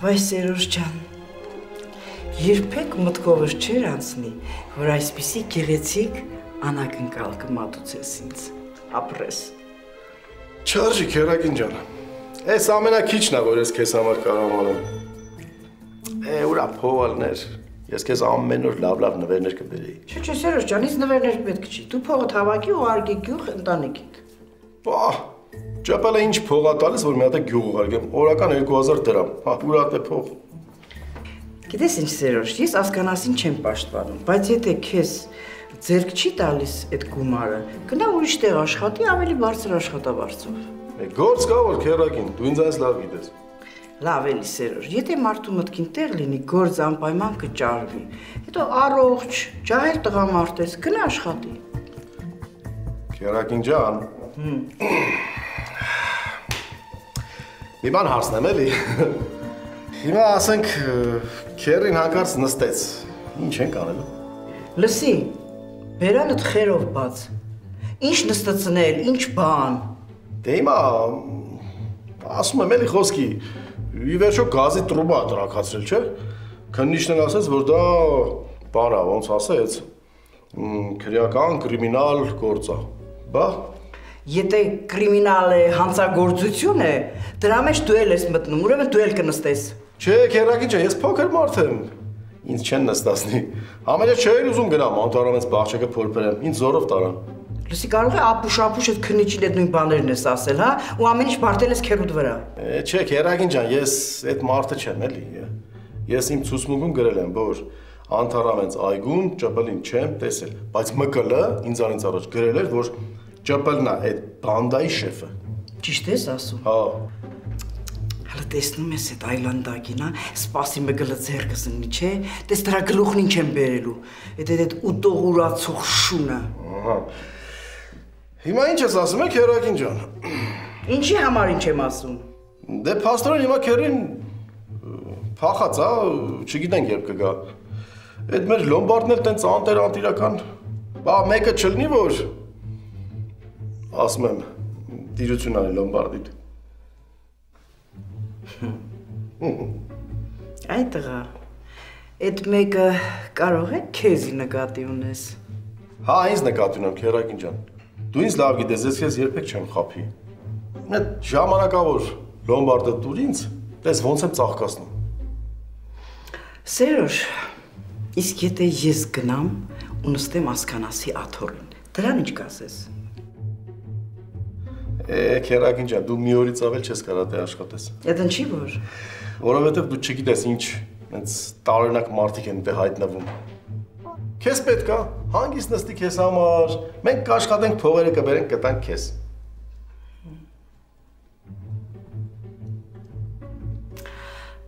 Վայ Սերոջ ջան, երբեք մտքովս չէր անցնի, որ այսպիսի գեղեցիկ անակնկալ կմատուցես ինձ, ապրես։ Չարժի քերակին ջան, այս ամենաքիչն է, որ ես քեզ համար կարող անեմ։ Ուրա փողալներ, ես քեզ ամեն օր լավ նվերներ կբերեի։ Չէ, Սերոջ ջան, ինձ նվերներ պետք չի, դու փողը հավաքի ու արգի գյուղ ընտանիքիդ։ Բահ, ճապալը ինչ փող ա տալիս, որ մի հատ գյուղ ուղարկեմ, օրական 2000 դրամ, ուրա է փող։ Գիտես ինչ Սերոջ, ես ասկանասին չեմ պաշտպանում, բայց եթե քեզ ձերք չի տալիս այդ գումարը, գնա ուրիշ տեղ աշխատի ավելի բարձր աշխատավարձով։ Գործ կա որ քերակին, դու ինձ այս լավ գիտես։ Լավ էլի Սերոջ, եթե մարդու մտքին տեղ լինի, գործ անպայման կճարվի։ Հետո առողջ, ջահել տղամարդ ես, գնա աշխատի։ Քերակին ջան։ Մի բան հարցնեմ էլի։ Հիմա ասենք քերին հանկարծ նստեց։ Ինչ ենք անելու։ Լսի, բերանդ խերով բաց։ Ինչ նստացնել, ինչ բան։ Դե հիմա ասում եմ էլի խոսքի ի վերջո գազի տրուբա տրակացրել, չէ՞։ Քննիչն էլ ասեց, որ դա բան է, ոնց ասեց, քրեական կրիմինալ գործ է։ Բա Եթե կրիմինալ է, հանցագործություն է, դրա մեջ դու էլ ես մտնում, ուրեմն դու էլ կնստես։ Չէ, քերակին ջան, ես փոքր մարդ եմ։ Ինձ չեն նստացնի։ Համարյա չէր ուզում գնամ անտառամից բաղջակը փորփրեմ, ինձ զորով տարան։ Լսի, կարող է ապուշ այդ քննիչին այդ նույն բաներն ես ասել, հա, ու ամեն ինչ բարդել ես քերուդ վրա։ Չէ, քերակին ջան, ես այդ մարդը չեմ էլի։ Ես իմ ցուցմունքում գրել եմ, որ անտառամից այգում ճպլին չեմ տեսել, բայց ՄԿԼ ինձանից առաջ գրել էր, որ ճպլն է այդ բանդայի շեֆը։ Ճիշտ ես ասում։ Հա։ Հələ տեսնում ես այդ այլանդակին, հա, սպասի մգլը ձեռքս ընի, չէ, տես դրա գլուխն ինչ եմ բերելու, այդ ուտողուրացող շունը։ Ահա։ Հիմա ինչ ես ասում եք քերակին ջան։ Ինչի համար ինչ եմ ասում։ Դե փաստորեն հիմա քերին փախած է, չգիտենք երբ կգա։ Այդ մեր լոմբարդն էլ տենց անտերանտիրական, բա մեկը չլինի որ ասում եմ տիրություն անի լոմբարդիդ։ Այ տղա, այդ մեկը կարող է քեզի նկատի ունես։ Հա, ինձ նկատի ունեմ քերակին ջան։ Դու ինձ լավ գիտես, ես քեզ երբեք չեմ խափի։ Այդ ժամանակավոր լոմբարդը դուր ինձ, տես ոնց եմ ծաղկացնում։ Սերոջ, իսկ եթե ես գնամ ու նստեմ ասկանասի աթոռին, դրան ինչ կասես։ Քերակին ջան, դու մի օրից ավել չես կարա դե աշխատես։ Այդ ինչի որ։ Որովհետև դու չգիտես ինչ հենց տարօրինակ մարդիկ են դե հայտնվում։ Քեզ պետք է հանգիստ նստի քեզ համար, մենք կաշխատենք փողերը կբերենք կտանք քեզ։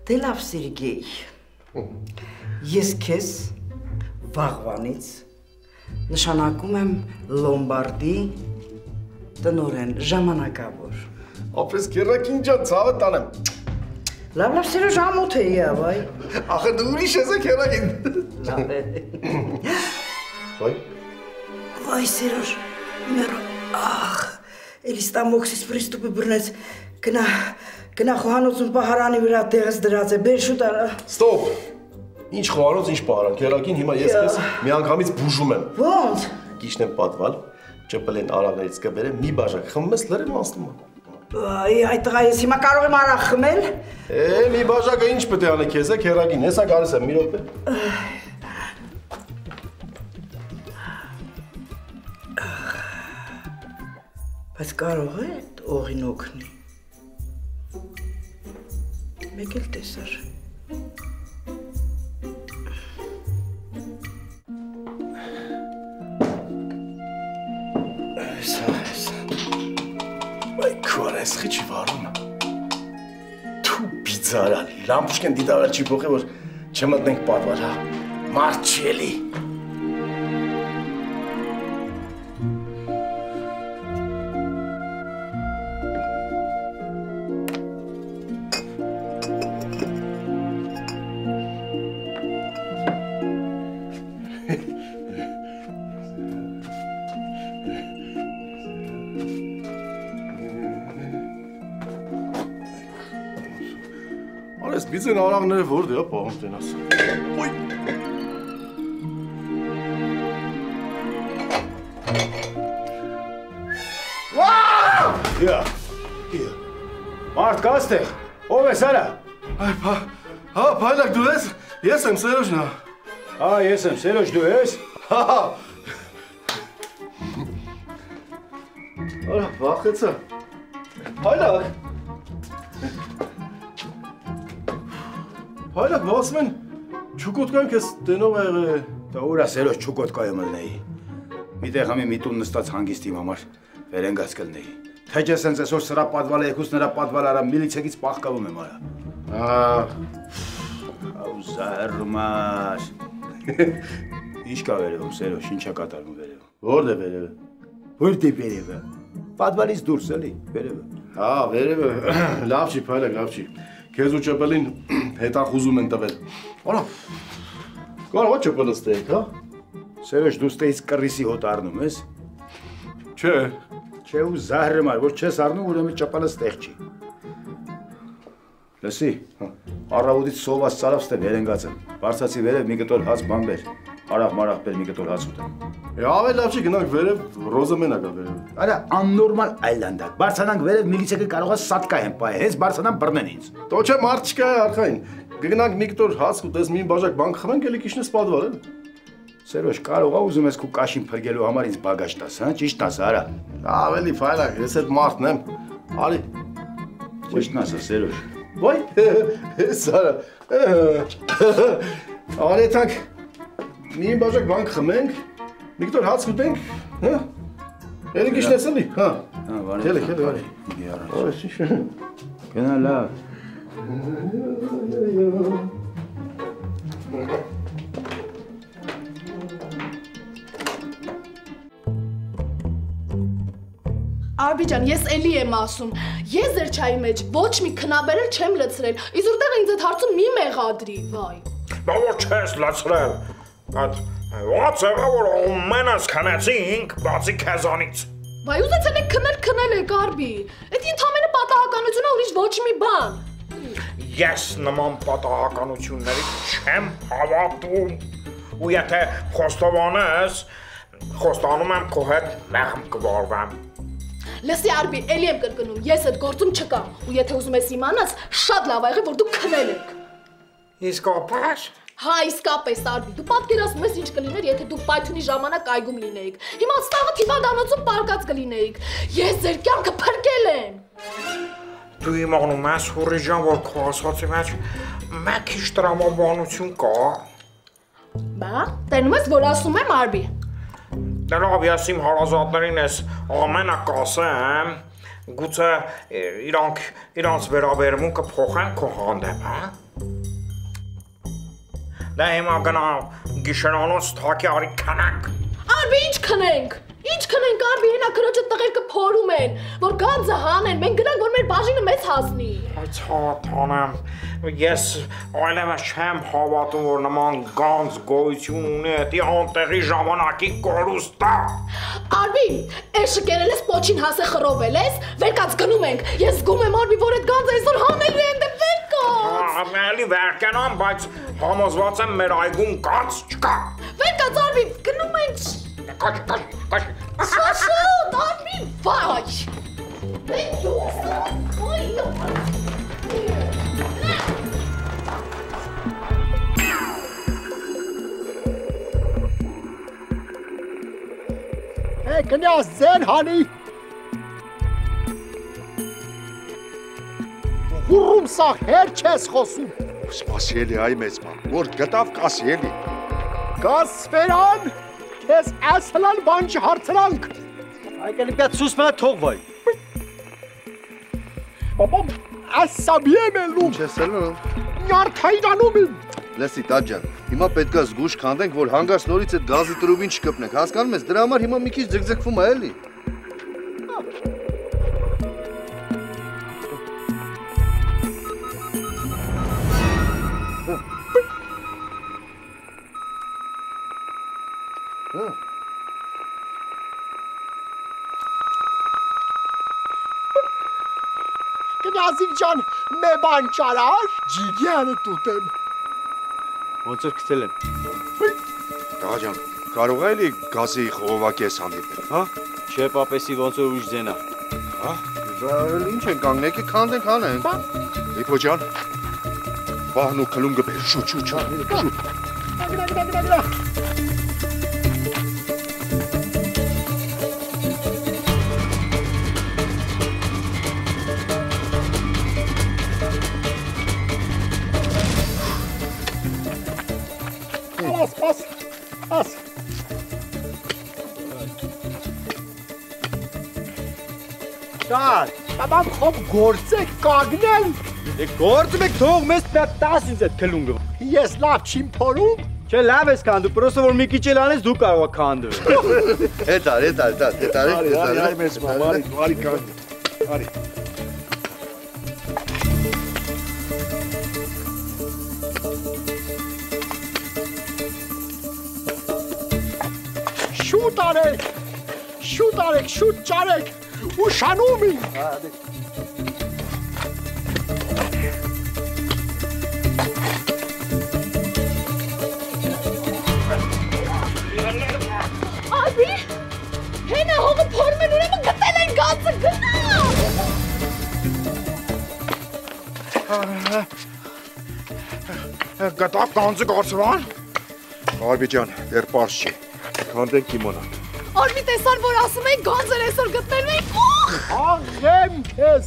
Դե լավ Սերգեյ, ես քեզ վաղվանից նշանակում եմ Լոմբարդի տնօրեն ժամանակավոր։ Ապրես քերակին ջան, ցավը տանեմ։ Լավ Սերոջ ամոթ է այ։ Ախր դու ուրիշ ես քերակին։ Լավ է։ Վայ։ Վայ Սերոջ, մեռ, ախ, էլիստամոքսիս պրիստուպը բռնեց, գնա խոհանոցում պահարանի վրա տեղս դրած է, բեր շուտ արա։ Ստոպ։ Ինչ խոհանոց, ինչ պահարան, քերակին հիմա ես քեզ միանգամից բուժում եմ։ Ոնց։ Գիշն եմ պատվալ, ճպլեն արավներից կբերեմ մի բաժակ, խմում ես լրիվ անցնում։ Այ տղա, ես հիմա կարող եմ արախ խմել։ Մի բաժակը ինչ պետք է անի քեզ, քերակին, հեսա գալիս եմ, մի րոպե։ Բայց կարող է օղին օգնի։ Մեկ էլ տեսար։ Այ քորես խիչի վարում։ Թու պիցարա, լամպուշկեն դիտարել չի փոխի, որ չմտնենք պատվար, հա։ Մարդ չի էլի։ Այս բիզեն արաղները որդ է պահում տենաս։ Ոյ։ Իա։ Մարդ կա ստեղ։ Ով ես արա։ Հա, փայլակ դու ես։ Ես եմ Սերոջն։ Հա, ես եմ Սերոջ, դու ես։ Հա։ Արա, վախեցա։ Փայլակ։ Փայլակ, ասում են չուկոտկան քեզ տենով ա եղել։ Դա ուրա Սերոջ չուկոտկայում ելնեի։ Միտեղ համի միտուն նստած հանգիստ իմ համար վերենգած կլնեի։ Թե ես sense այսօր սրա պատվալ եկուս նրա պատվալ արա միլիցեգից պահկավում եմ արա։ Աուզարմար։ Ինչ կա վերևում Սերոջ, ինչ է կատարվում վերևում։ Որդ է վերևը։ Որտե վերևը։ Պատվալից դուրս էլի, վերևը։ Հա, վերևը լավ չի, փայլակ, լավ չի։ Քեզ ու ճպելին հետախուզում են տվել։ Արա։ Կարող է ճպելը ստեիք, հա։ Սերոջ դու ստեից կռիսի հոտ առնում ես։ Չէ։ Չէ ու զահրմար, որ չես առնում, ուրեմն ճապալը ստեղ չի։ Լսի, առավոտից սոված ծարավ ստե վերենգած եմ։ Բարձացի վերև մի կտոր հաց բան բեր։ Արաղ-մարաղ բեր մի կտոր հաց ուտեմ։ Ավելի լավ չի գնանք վերև, Ռոզը մենակ ա վերև։ Արա աննորմալ այլանդակ։ Բարձանանք վերև միլիցեքը կարող է սատկա եմ պայ, հենց բարձանան բռնեն ինձ։ Դո չէ մարդ չկա արխային։ Գնանք մի կտոր հաց ուտես, մի բաժակ բան խմենք, էլի քիչնես պատվալ էլ։ Սերոջ, կարող է ուզում ես քո կաշին փրկելու համար ինձ բագաժ տաս, հա, ճիշտ ասա, արա։ Ավելի ֆայլակ, ես այդ մարդն եմ։ Արի։ Ճիշտն ասա, Սերոջ։ Ոյ, սարա։ Արի թանք մի բաժակ բան խմենք, մի կտոր հաց ուտենք, հա։ Էլի քիչնես էլի, հա։ Հա, վարի։ Էլի, արի։ Արի, շիշ։ Գնա լավ։ Արբիջան, ես էլի եմ ասում, ես ձեր չայի մեջ ոչ մի քնաբերել չեմ լցրել, իսկ որտեղ ինձ այդ հարցում մի մեղադրի, վայ։ Բա որ չես լցրել, այդ ոնց եղավ որ ամենս քնեցինք, բացի քեզանից։ Վայ, ուզեցել եք քնել եք, Արբի, այդ ընդամենը պատահականություն է, ուրիշ ոչ մի բան։ Ես նման պատահականությունների չեմ հավատում, ու եթե խոստովանես, խոստանում եմ քո հետ մեղմ կվարվեմ։ Լսի Արբի, էլի եմ կրկնում, ես այդ գործում չկամ, ու եթե ուզում ես իմանաս, շատ լավ ա եղել, որ դու քնել եք։ Իսկապես։ Հա, իսկապես Արբի, դու պատկերացնում ես ինչ կլիներ, եթե դու պայթունի ժամանակ այգում լինեիք։ Հիմա ստաղը թիվադանոցում պարկած կլինեիք։ Ես ձեր կյանքը փրկել եմ։ Դու իմանում ես, Հուրի ջան, որ քո ասածի մեջ մեկ քիչ տրամաբանություն կա։ Բա, տենում ես, որ ասում եմ Արբի։ Դե լավ, ես իմ հարազատներին ես ամենը կասեմ, գուցե իրանց վերաբերմունքը փոխեն քո հանդեպ, հա։ Դե հիմա գնա գիշերանոց թակի արի քնենք։ Արբի, ինչ քնենք։ Ինչ քնենք Արբի, հենա քրոջը տղերքը փորում են, որ գանձը հանեն, մենք գնանք, որ մեր բաժինը մեծ հասնի։ Այս հատանեմ, ես այլևս չեմ հավատում, որ նման գանձ գոյություն ունի էդի անտեղի ժամանակի կորուստա։ Արբի, էս շկերել ես պոչին հասե խռովել ես, վեր կաց գնում ենք, ես զգում եմ Արբի, որ այդ գանձը այսօր հանելու են, դե վեր կաց։ Էլի վերկենամ, բայց համոզված եմ մեր այգում կաց չկա։ Վեր կաց Արբի, գնում ենք։ Կաշ։ Շաշոտ, Արբի, վայ։ Դե դու Կնյաս ձեն հանի Հուրում սա հեր չես խոսում Սպասիելի այ մեծ ման, որ գտավ կասիելի Կասվերան, կեզ ասլան բան չհարցրանք Այգելի պյատ սուս մնա թող վայ Բաբամ, ասաբի եմ էլում Ինչ ես էլում Նյարդայրանում եմ Լսի տաջան, հիմա պետքա զգուշ քանդենք, որ հանգարց նորից այդ գազի տրուբին չկպնենք, հասկանում ես, դրա համար հիմա մի քիչ ձգձգվում է էլի Գազիկ ջան, մե բան ճարար, ջիգյանը տուտեմ։ Ոնց որ գցել եմ։ Տղա ջան, կարող է էլի գազի խողովակի ես հանդիպել, հա։ Չէ, պապեսի ոնց որ ուժ ձենա։ Հա։ Ինչ են կանգնել, եկեք քանդենք հանենք։ Լիփո ջան։ Բահն ու քլունգը բեր, շուտ, շուտ։ Գնա։ Աս։ Շար, բաբամ խոբ գործեք կագնել։ Դե գործում եք թող մեզ 10 ինձ այդ քլունգը։ Ես լավ չիմ փորում։ Չէ, լավ ես քանդու, պրոստը որ մի քիչ էլ անես դու կարող ես քանդել։ Հետ արի մեզ մամարի, արի կան։ Արի։ Շուտ արեք, շուտ ճարեք, ուշանում ին։ Աբի, հենա հողը փորում են ուրեմն գտել են գազը, գնա։ Գտավ գանձը գործվան։ Արբի ջան, դեռ պարզ չի։ Քանդենք իմանանք։ Արմի տեսար, որ ասում էին գանձեր այսօր գտնել ենք, Աղեմ քեզ։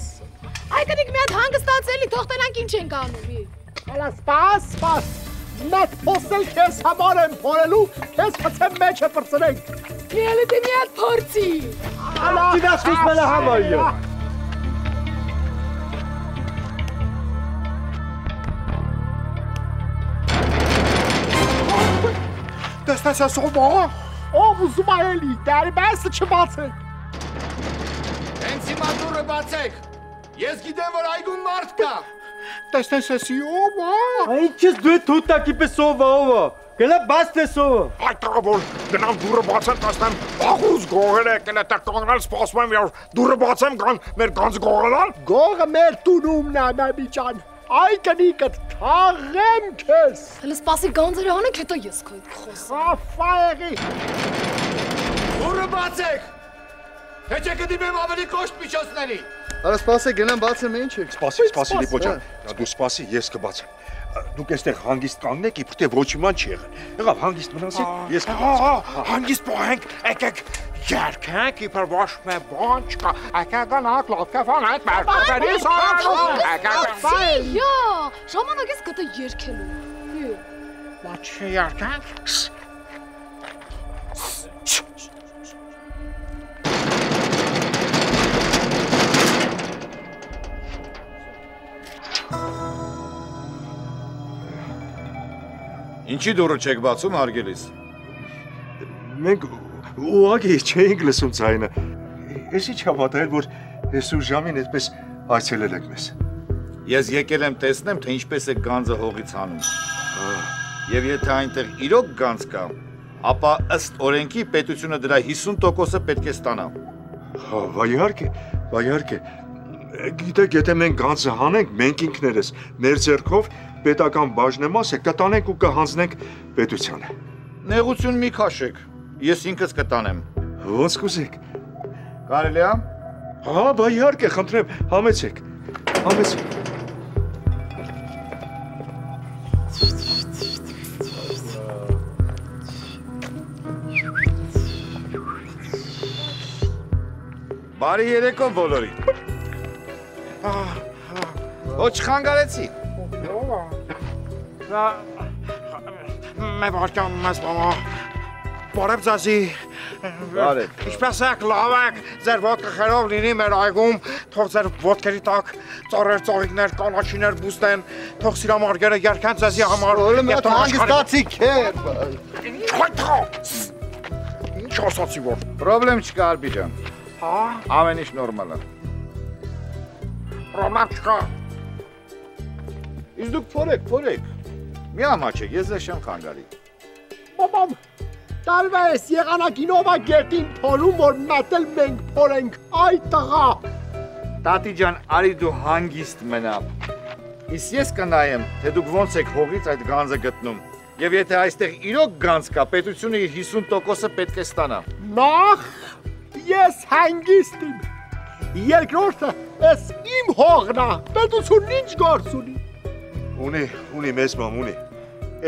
Այ կնիկ մի հատ հանգստացելի, թող տենանք ինչ ենք անում։ Հələ սպաս, մեկ փոսել քեզ համար եմ փորելու, քեզ խցեմ մեջ է պրծնենք։ Ելի դի մի հատ փորձի։ Դիդաշկուս մենը համարյա։ Տեսնես ես ով ա։ Ով ուզում ա էլի, դարի բեսը չբացեք։ Հենց հիմա դուրը բացեք։ Ես գիտեմ, որ այգում մարդ կա։ Տեսնես եսի ով ա։ Ինչես դու այդ թութակի պես ով ա։ Գնա բաց տեսովը։ Այդ տղա որ գնամ դուրը բացեմ, տեսնեմ աղուս գողեր եկել է, տեղ կանգնել սպասում եմ, որ դուրը բացեմ, մեր գանձը գողանալ։ Գողը մեր տունումն է, մեմի ջան։ Այ կնիկդ թաղեմ քեզ։ Հələ սպասի գանձերը անենք, հետո ես քո հետ խոսեմ։ Ռաֆայելի։ Դուրը բացեք։ Թե չէ կդիմեմ ավելի կոշտ միջոցների։ Արա սպասեք, գնամ բացեմ, ինչ է։ Սպասի Լիպո ջան։ Դու սպասի, ես կբացեմ։ Դուք այստեղ հանգիստ կանգնեք, իբր թե ոչ իման չի եղել։ Եղավ հանգիստ մնացեք, ես կբացեմ։ Հանգիստ պահենք, եկեք երգենք, իբր ոչ մի բան չկա։ Եկեք գնանք լոթկեֆան այդ մերկերի սարանում։ Եկեք։ Յա, ժամանակ ես գտա երգելու։ Ոչ երգենք։ Ինչի դուրը չեք բացում, հարգելիս։ Մենք ուղղակի չէինք լսում ձայնը։ Էսի չհավատալ, որ այսօր ժամին այդպես այցելել եք մեզ։ Ես եկել եմ տեսնեմ, թե ինչպես է գանձը հողից հանում։ Եվ եթե այնտեղ իրոք գանձ կա, ապա ըստ օրենքի պետությունը դրա 50%-ը պետք է ստանա։ Հա, իհարկե։ Գիտեք, եթե մենք գանձը հանենք, մենք ինքներս մեր ձեռքով պետական բաժնեմաս է կտանենք ու կհանձնենք պետությանը։ Նեղություն մի քաշեք, ես ինքս կտանեմ։ Ոնց կուզեք։ Կարելի է։ Հա, բա իհարկե, խնդրեմ, համեցեք։ Բարի երեկո բոլորին։ Ոչ խանգարեցի։ Մե վարկան մեզ մամա, բարև ձազի, ինչպես եք, լավ եք, ձեր ոտքը խերով լինի մեր այգում, թող ձեր ոտքերի տակ ծառեր, ծաղիկներ, կանաչիներ բուստեն, թող սիրամարգերը երգեն ձեզի համար։ Մոտ հանգստացի քեր։ Ինչ ասացի որ։ Պրոբլեմ չկա, Արբի ջան։ Հա, Ամեն ինչ նորմալ է։ պրոբլեմ չկա։ Իսկ դուք փորեք։ Մի ամաչեք, ես ձեզ չեմ խանգարի։ Մամամ, տարվա ես եղանակինով ա գետին փորում, որ մատել մենք փորենք, այ տղա։ Տատի ջան, արի դու հանգիստ մնա։ Իսկ ես կնայեմ, թե դուք ոնց եք հողից այդ գանձը գտնում։ Եվ եթե այստեղ իրոք գանձ կա, պետությունը իր 50%-ը պետք է ստանա։ Նախ ես հանգիստ եմ։ Երկրորդը ես իմ հողն է, պետությունն ինչ գործ ունի։ Ունի մեծ մամ, ունի։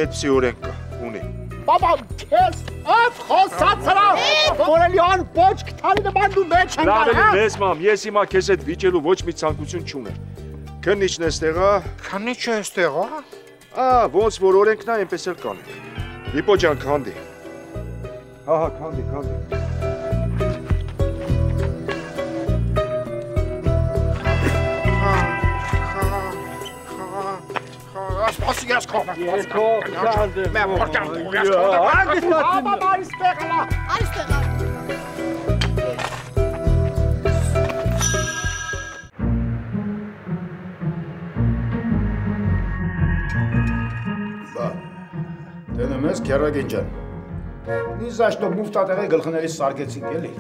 Էդսի օրենք կա, ունի։ Բաբա, քեզ ով խոսացրա։ Որելյան ոչ քթանի նման դու մեջ են գալու։ Լավ մեծ մամ, ես հիմա քեզ հետ վիճելու ոչ մի ցանկություն չունեմ։ Քննիչն էստեղ է։ Քննիչը էստեղ է։ Ոնց որ օրենքն է, այնպես էլ կանենք։ Իպո ջան, քանդի։ Ահա, քանդի։ Սպասի ես քո։ Ես քո քանդեմ։ Մեմ որքան դու ես քո։ Բաբա, այստեղ լա։ Այստեղ է։ Դենեմ ես Քերագին ջան։ Նիզա что մուֆտատեղի գլխներից սարկեցինք էլի։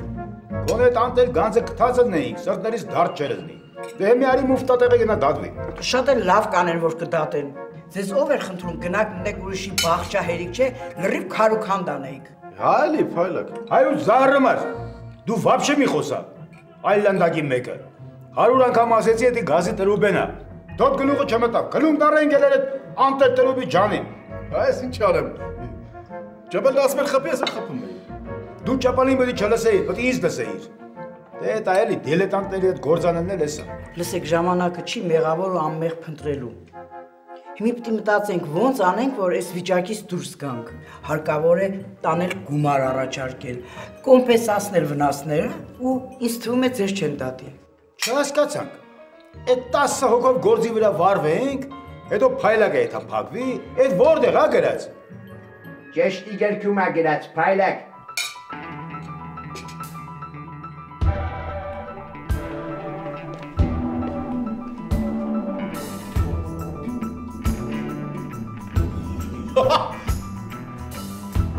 Գոնե տանտել գանձը կթածն էինք, սրտներից դարդ չերզնի։ Դե մի արի մուֆտատեղի գնա դատվի։ Շատ են լավ կանեն, որ կդատեն։ Ձեզ ով էր խնդրում գնաք մտեք ուրիշի բաղճա հերիք չէ, լրիվ քարուքան դանեիք։ Հալի, փայլակ։ Հայու զարրմար։ Դու вообще մի խոսա։ Այլանդակի մեկը։ 100 անգամ ասեցի էդի գազի տրուբենա։ Դոտ գլուխը չմտավ։ Գլում դարեն գելեր այդ անտեր տրուբի ջանին։ Այս ինչ արեմ։ Ջաբալ ասմել խփի ես խփում եմ։ Դու ճապալին պետք է չլսեիր, պետք է ինձ լսեիր։ Դե դա էլի դիլետանտների հետ գործանելն էլ էսա։ Լսեք, ժամանակը չի մեղավոր ու անմեղ փնտրելու։ Հիմա պետք է մտածենք ոնց անենք, որ այս վիճակից դուրս գանք։ Հարկավոր է տանել գումար առաջարկել, կոմպենսացնել վնասները ու ինձ թվում է ձեզ չեն դատի։ Չհասկացանք։ Այդ 10 հոգով գործի վրա վարվենք, հետո փայլակը հետա փակվի, այդ որտեղ է գրած։ Ճեշտի գրքում է գրած, փայլակ։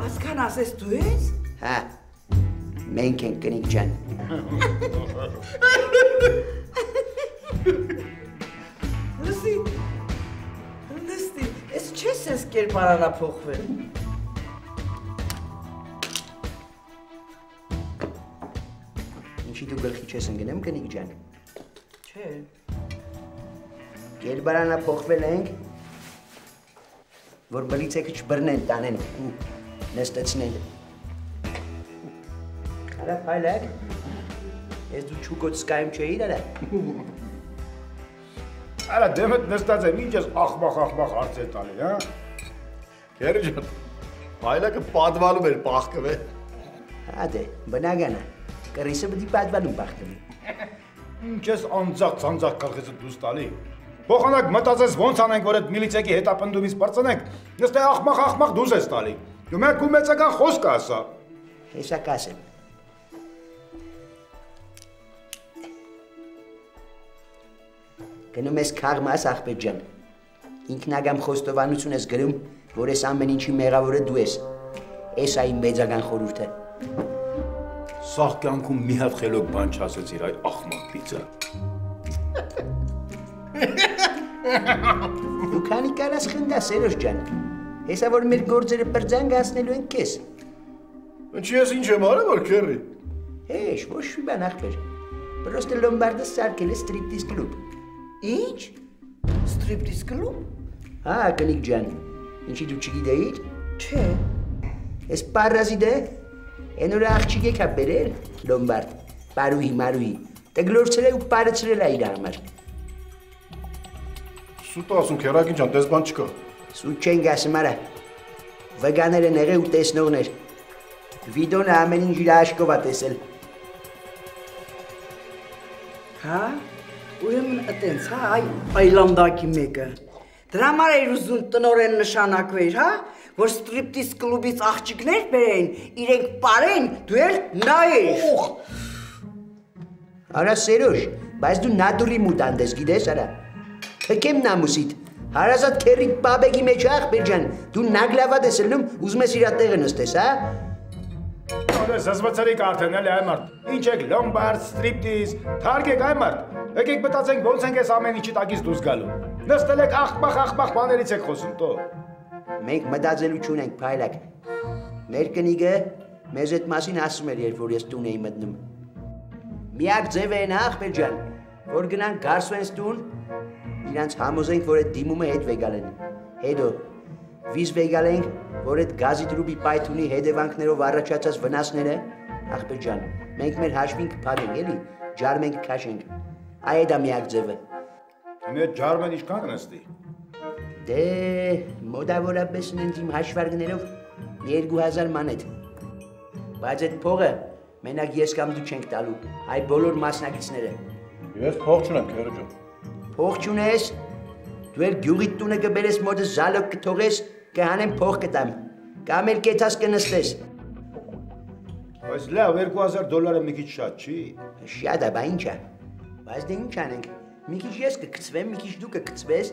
Ասքան ասես դու ես։ Հա։ Մենք ենք կնիկ ջան։ Լսի, ես չես ես կերպարանափոխվել։ Ինչի դու գլխի չես ընկնեմ կնիկ ջան։ Չէ։ Կերպարանափոխվել ենք, որ բլիցեքը չբռնեն տանեն ու նստեցնեն։ Արա փայլակ, ես դու չուկոտ սկայում չէիր արա։ Արա դեմդ նստած եմ, ինչ ես ախմախ հարցեր տալի, հա։ Քերի ջան, փայլակը պատվալում էր պախկվե։ Հա դե, բնական է, կռիսը պետք է պատվալում պախկվի։ Ինչ ես անձախ գլխիցդ դուրս տալի։ Փոխանակ մտածես ոնց անենք, որ այդ միլիցիայի հետապնդումից բրծնենք, ես դե ախմախ դուրս ես տալի։ Դու մեկ ու մեծական խոսք ասա։ Հեսա կասեմ։ Գնում ես քաղմաս աղբետ ջան։ Ինքնագամ խոստովանություն ես գրում, որ ես ամեն ինչի մեղավորը դու ես։ Էս այն մեծական խորհուրդը։ Սաղ կյանքում մի հատ խելոք բան չասեցիր այ ախմախ պիծա։ Դու քանի կարաս խնդա Սերոջ ջան։ Հեսա որ մեր գործերը բրձանգացնելու են քեզ։ Ինչի ես ինչ եմ արել որ քերի։ Հեշ, ոչ մի բան ախպեր։ Պրոստը լոմբարդը սարքել է ստրիպտիզ կլուբ։ Ինչ։ Ստրիպտիզ կլուբ։ Հա, կնիկ ջան։ Ինչի դու չգիտեիր։ Չէ։ Էս պարազիդը Էնուր աղջիկ եկա բերել լոմբարդ, բարուհի մարուհի, տգլորցրել ու պարեցրել է իր համար։ Սուտ ասում քերագին ջան, դες բան չկա։ Սուտ չենք ասում արա, վգաներ են եղել ու տեսնողներ, վիդոնը ամեն ինչ իր աշկով է տեսել։ Հա, ուրեմն ըտենց, հա, այլանդակի մեկը։ Դրա համար էր ուզում տնորեն նշանակվեր, հա, որ ստրիպտիզ կլուբից աղջիկներ բերեն, իրենք պարեն, դու էլ նայեր։ Արա Սերոժ, բայց դու նադուրի մուտանդ ես, գիտես արա։ Թքեմ նամուսիդ, հարազատ քերի բաբեգի մեջ ախպեր ջան, դու նագլավատ ես ելնում, ուզում ես իրա տեղը նստես, հա։ Ոնես զզվացրի կարթեն էլի այ մարդ։ Ինչ եք լոմբարդ, ստրիպտիզ, թարգեք այ մարդ։ Եկեք մտածենք ոնց ենք այս ամեն ինչի տակից դուրս գալու։ Նստել եք աղբախ բաներից եք խոսում տո։ Մենք մտածելություն ենք, փայլակ։ Մեր կնիգը մեզ այդ մասին ասում էր, երբ որ ես տուն էի մտնում։ Միակ ձևը այն ախպեր ջան, որ գնանք գարսվենս տուն, իրանց համոզենք, որ այդ դիմումը հետ վեգալեն։ Հետո վիզ վեգալենք, որ այդ գազի տրուբի պայթունի հետևանքներով առաջացած վնասները, ախպեր ջան, մենք մեր հաշվին կփակենք, էլի, ջարմենք քաշենք։ Այդ է միակ ձևը։ Հիմա այդ ջարմեն ինչքան կնստի։ Դե մոտավորապես իմ հաշվարկներով 2000 մանետ։ Բայց այդ փողը մենակ ես կամ դու չենք տալու, այ բոլոր մասնակիցները։ Ես փող չունեմ, քերա ջան։ Փող չունես։ Դու էլ գյուղիդ տունը կբերես մոտը զալոկ կթողես, կհանեմ փող կտամ։ Կամ էլ կեթաս կնստես։ Բայց լավ, $2000 մի քիչ շատ չի։ Շատ է, բա ինչ է։ Բայց դե ինչ անենք։ Մի քիչ ես կգցվեմ, մի քիչ դու կգցվես։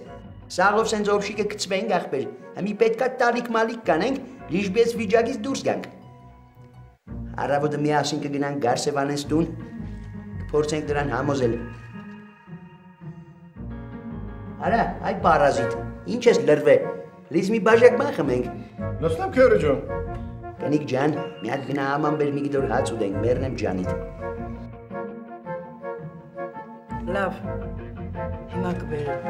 Սաղով սենց օբշի կգցվենք ախպեր։ Մի պետքա տալիք-մալիք կանենք, լիժբես վիճակից դուրս գանք։ Առավոտը միասին կգնանք Գարսևանես տուն, կփորձենք նրան համոզել։ Արա, այ պարազիտ, ինչ ես լրվել, լիզ մի բաժակ բան խմենք։ Նստեմ քերա ջան։ Կնիկ ջան, մի հատ գնա աման բեր մի գիտոր հաց ուտենք, մեռնեմ ջանիդ։ Լավ, հիմա կբերեմ։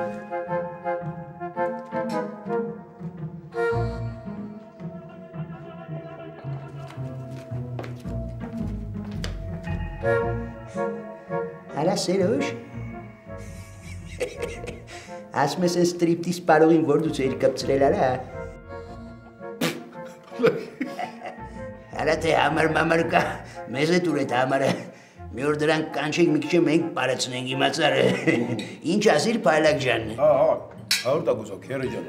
Արա Սերոժ, ասում ես այս ստրիպտիզ պարողին որ դու ծեր կպցրել արա։ Արա թե համար կա, մեզ է տուր էտ համարը, մի որ դրանք կանչենք մի քիչ մենք պարացնենք իմացար, ինչ ասիր պայլակ ջան։ Հա, 100 տակուսով, քերը ջան։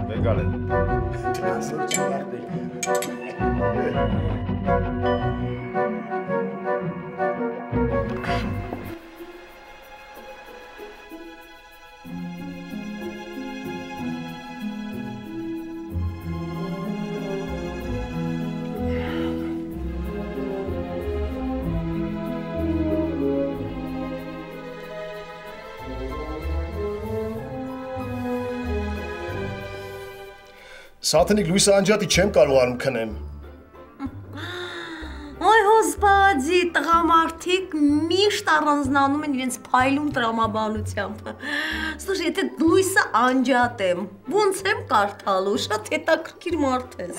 Վեգալ է։ Ասոր չայախ բեր։ Սաթենիկ Լուիս անջատի չեմ կարողանում քնեմ։ Ոյ հոսպադի, տղամարդիկ միշտ առանձնանում են իրենց փայլուն տրամաբանությամբ։ Слушай, եթե Լուիսը անջատեմ, ոնց եմ կարդալու, շատ հետաքրքիր մարդ ես։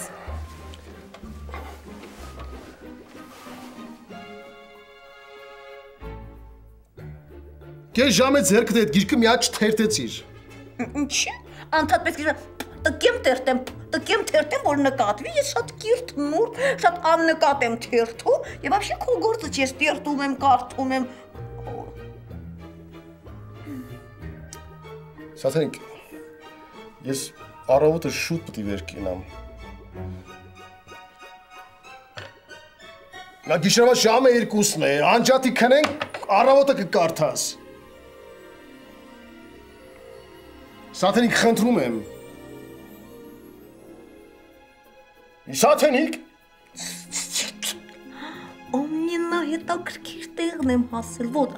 Կես ժամ է ձերքդ այդ գիրքը մի հատ չթերթեցիր։ Ինչի՞։ Անդադ պետք է տկեմ թերթեմ, որ նկատվի, ես շատ կիրթ նուրդ, շատ աննկատ եմ թերթում, եւ вообще քո գործը չի, ես տերտում եմ, կարդում եմ։ Սաթենիկ, ես առավոտը շուտ պետք է վեր կենամ։ Նա գիշերվա ժամը 2-ն է, անջատի քնենք, առավոտը կկարդաս։ Սաթենիկ, խնդրում եմ։ Սաթենիկ։ Ամենահետաքրքիր տեղն եմ հասել, ոտ,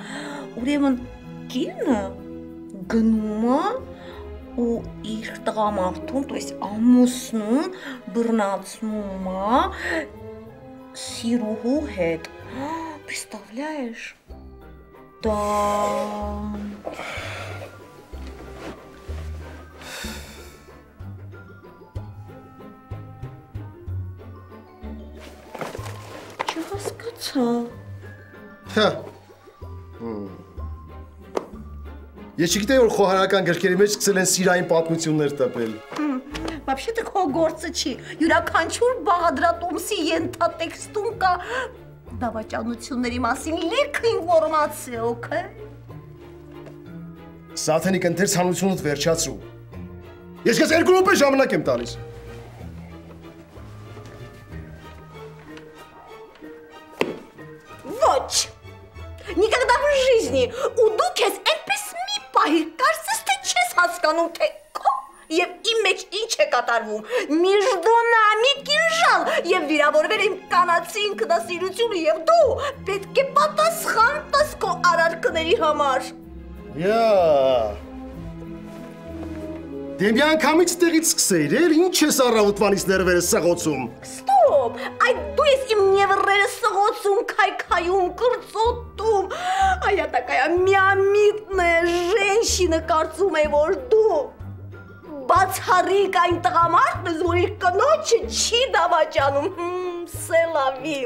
ուրեմն կինը գնում է ու իր տղամարդուն, то есть ամուսնուն բռնացնում է սիրուհու հետ։ Представляешь? Да. Չհասկացա։ Հա։ Ես չգիտեի, որ խոհարական գրքերի մեջ սկսել են սիրային պատմություններ տպել։ Вообще-то քո գործը չի։ Յուրաքանչյուր Բաղադրատոմսի ենթատեքստում կա դավաճանությունների մասին լիքը ինֆորմացիա, օքեյ։ Սաթենիկ, ընթերցանությունդ վերջացրու։ Ես քեզ 2 րոպե ժամանակ եմ տալիս։ Ոչ։ քեզ այնպես մի պահի կարծես թե չես հասկանում թե քո եւ իմ մեջ ինչ է կատարվում։ Միջդոնամի կինժալ եւ վիրավորվել իմ կանացի ինքնասիրությունը եւ դու պետք է պատասխան տաս քո արարքների համար։ Յա Դեմյան կամից տեղից սկսեիր, ինչ ես առավոտվանից ներվերը սղոցում։ Ստոպ, այդ դու ես իմ նևրերը սղոցում, քայքայում, կրծոտում։ Այա տակայա միամիտն է, ժենշինը կարծում է, որ դու բացառիկ այն տղամարդն ես, որ իր կնոջը չի դավաճանում, սելավի։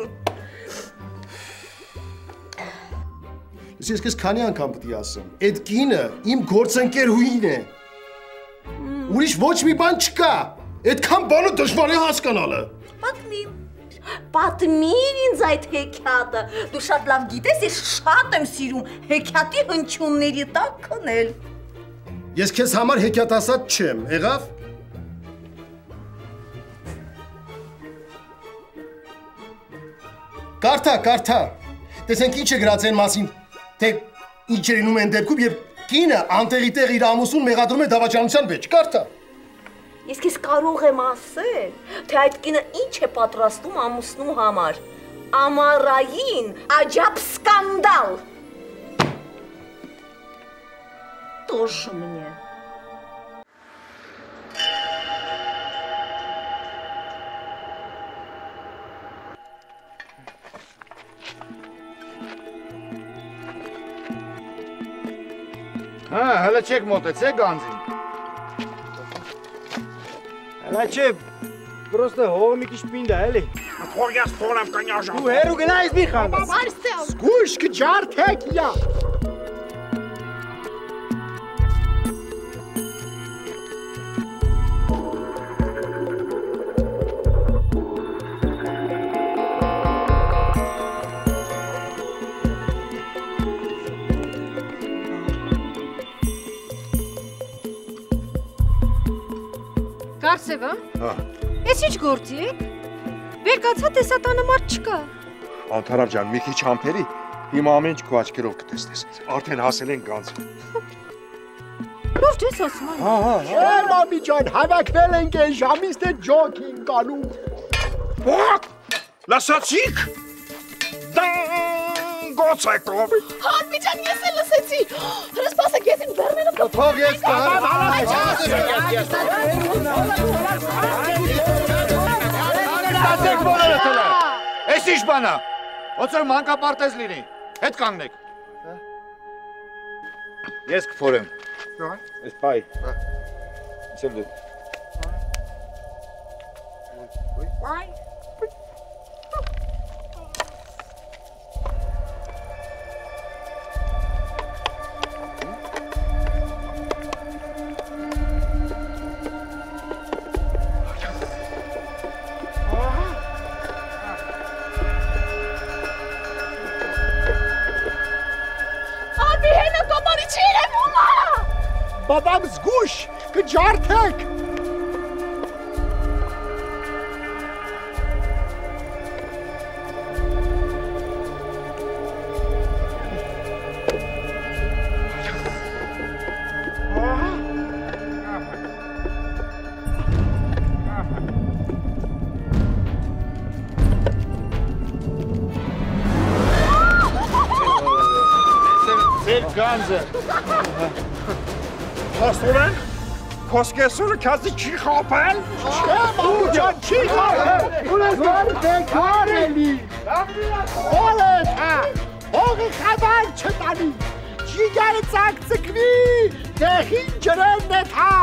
Ես քեզ քանի անգամ պետք է ասեմ, այդ կինը իմ գործընկերուհին է։ Ուրիշ ոչ մի բան չկա, այդքան բանը դժվար է հասկանալը։ Պատմիր ինձ այդ հեքիաթը, դու շատ լավ գիտես, ես շատ եմ սիրում հեքիաթի հնչյունների տակ քնել։ Ես քեզ համար հեքիաթ ասած չեմ, եղավ։ Կարդա, տեսենք ինչ է գրած այն մասին, թե ինչ է լինում այն դեպքում, երբ կինը անտեղի տեղ իր ամուսնուն մեղադրում է դավաճանության մեջ, կարդա։ Ես քեզ կարող եմ ասել, թե այդ կինը ինչ է պատրաստում ամուսնու համար։ Ամառային աջապ սկանդալ։ Тоже мне. Հələ չեք մոտեցեք գանձին։ Հələ չէ, պրոստը հողը մի քիչ պինդ է, էլի։ Թող ես փորեմ կնյաժա։ Դու հերու գնայիս մի խանդես։ Զգույշ կջարդեք յա։ Կարսևա, ես ինչ գործի եք, վերկացա տեսատանը մարդ չկա։ Անթարավ ջան, մի քիչ համբերի, հիմա ամեն ինչ քո աչքերով կտեսնես, արդեն հասել են գանձին։ Լավ չես ասում այն։ Չէ, մամի ջան, հավաքվել ենք այն ժամից թե ջոկ ենք անում։ Ո՞կ, լսացիք։ Գոց է կովի։ Հանդի ջան, ես էլ լսեցի։ Հրսպասեք, ես իմ բեռները Թող ես Էս ինչ բան է։ Ոնց որ մանկապարտեզ լինի։ Հետ կանգնեք։ Ես կփորեմ։ Էս բայ։ Իսել դու։ Բայ։ Բաբամ զգույշ, կջարդեք։ Ձեր գանձը։ Հասուրեն, կոսկեսուրը կազի չի խապել։ Չէ, մամու ջան, չի խապել։ Ունես վարդեք հարելի։ Հոլետ հա, հողի խավար չտանի, ջիգարը ծակցկվի, դեղին ջրեն նետ հա,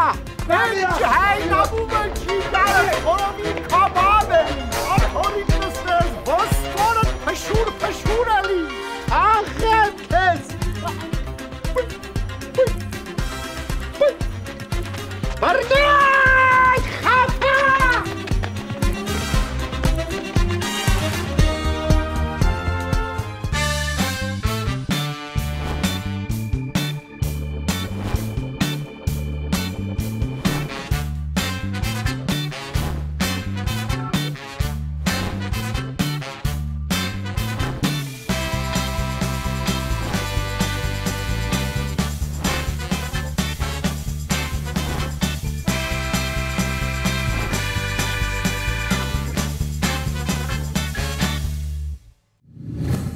վերջ հայն ամումը ջիգարը խորովի կաբավ էլի, ակորի կստես, ոսկորը պշուր էլի, աղեմ կեզ։ Բրդեք, խապա!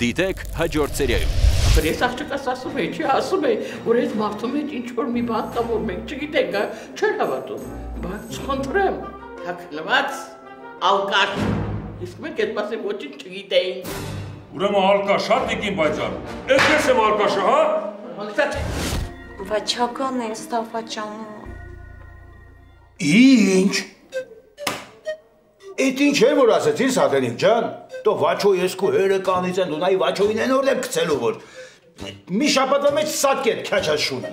Դիտեք հաջորդ սերիայում։ Բայց ես աղջկաս ասում էի, չի ասում էի, որ այս մարդու մեջ ինչ-որ մի բան կա, որ մենք չգիտենք, չեր հավատում, բայց խնդրեմ, թաքնված ալկաշ, իսկ մենք այդ մասին ոչինչ չգիտեինք։ Ուրեմն ալկաշա տիկին բայցան, ես ես եմ ալկաշը, հա? Ալկաշ։ Վաչական են ստավաճանում։ Ինչ? Էդ ինչ է որ ասեցին Սատենիկ ջան, տո վաչո ես քո հերը կանից են դու նայ վաչոին են օրդեմ գցելու որ մի շաբաթվա մեջ սատկետ քաչաշուն։